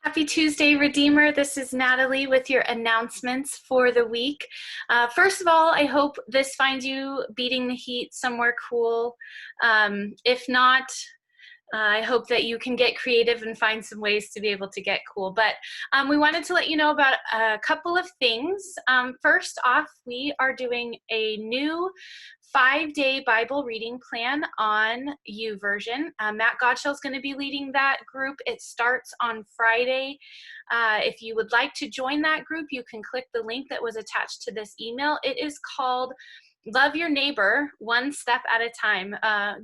Happy Tuesday, Redeemer. This is Natalie with your announcements for the week. First of all, I hope this finds you beating the heat somewhere cool. If not, I hope that you can get creative and find some ways to be able to get cool. But we wanted to let you know about a couple of things. First off, we are doing a new 5-day Bible reading plan on YouVersion. Matt Godshall is going to be leading that group. It starts on Friday. If you would like to join that group, you can click the link that was attached to this email. It is called Love Your Neighbor One Step at a Time.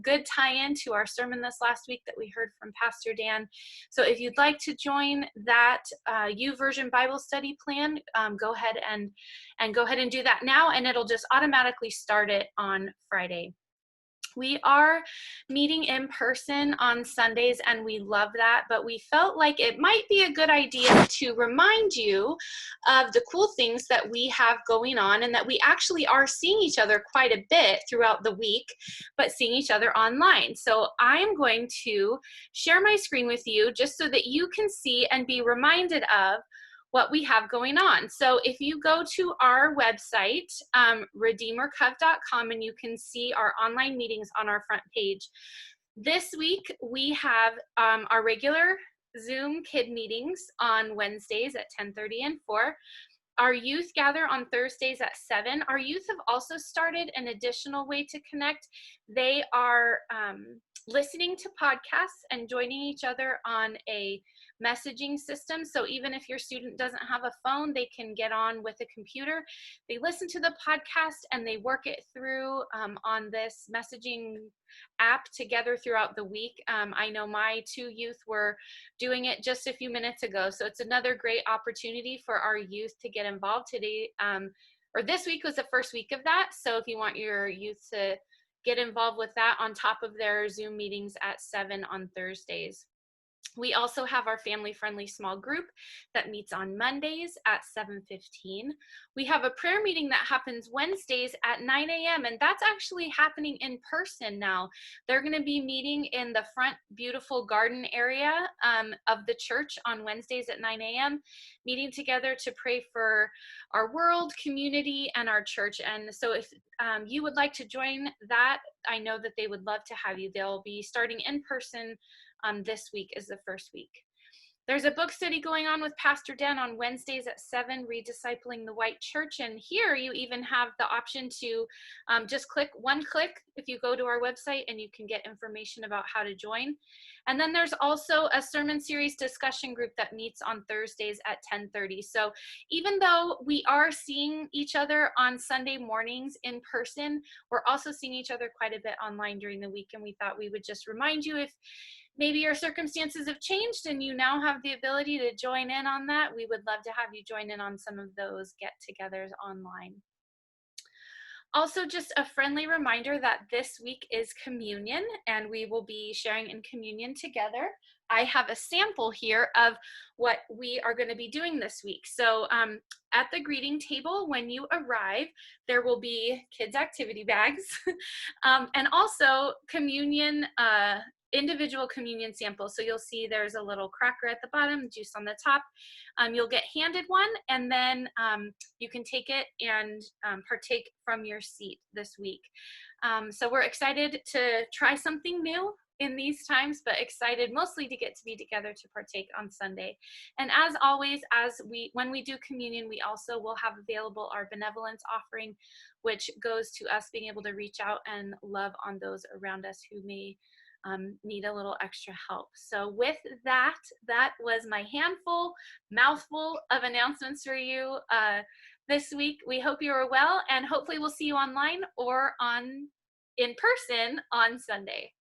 Good tie-in to our sermon this last week that we heard from Pastor Dan. So if you'd like to join that YouVersion Bible study plan, go ahead and do that now, and it'll just automatically start it on Friday. We are meeting in person on Sundays, and we love that, but we felt like it might be a good idea to remind you of the cool things that we have going on, and that we actually are seeing each other quite a bit throughout the week, but seeing each other online. So I am going to share my screen with you just so that you can see and be reminded of what we have going on. So if you go to our website, redeemercov.com, and you can see our online meetings on our front page. This week we have our regular Zoom kid meetings on Wednesdays at 10:30 and 4. Our youth gather on Thursdays at 7. Our youth have also started an additional way to connect. They are listening to podcasts and joining each other on a messaging system. So even if your student doesn't have a phone, they can get on with a computer. They listen to the podcast and they work it through on this messaging app together throughout the week. I know my two youth were doing it just a few minutes ago. So it's another great opportunity for our youth to get involved today. Or this week was the first week of that. So if you want your youth to get involved with that on top of their Zoom meetings at 7 on Thursdays. We also have our family-friendly small group that meets on Mondays at 7:15. We have a prayer meeting that happens Wednesdays at 9 a.m. and that's actually happening in person now. They're going to be meeting in the front beautiful garden area of the church on Wednesdays at 9 a.m., meeting together to pray for our world, community, and our church. And so if you would like to join that, I know that they would love to have you. They'll be starting in person. This week is the first week. There's a book study going on with Pastor Dan on Wednesdays at 7, Rediscipling the White Church. And here you even have the option to just click if you go to our website, and you can get information about how to join. And then there's also a sermon series discussion group that meets on Thursdays at 10:30. So even though we are seeing each other on Sunday mornings in person, we're also seeing each other quite a bit online during the week. And we thought we would just remind you, if maybe your circumstances have changed and you now have the ability to join in on that, we would love to have you join in on some of those get-togethers online. Also, just a friendly reminder that this week is communion, and we will be sharing in communion together. I have a sample here of what we are going to be doing this week. So at the greeting table, when you arrive, there will be kids' activity bags and also communion individual communion samples. So you'll see there's a little cracker at the bottom, juice on the top. You'll get handed one, and then you can take it and partake from your seat this week. So we're excited to try something new in these times, but excited mostly to get to be together to partake on Sunday. And as always, when we do communion, we also will have available our benevolence offering, which goes to us being able to reach out and love on those around us who may need a little extra help. So with that was my mouthful of announcements for you this week. We hope you are well, and hopefully we'll see you online or in person on Sunday.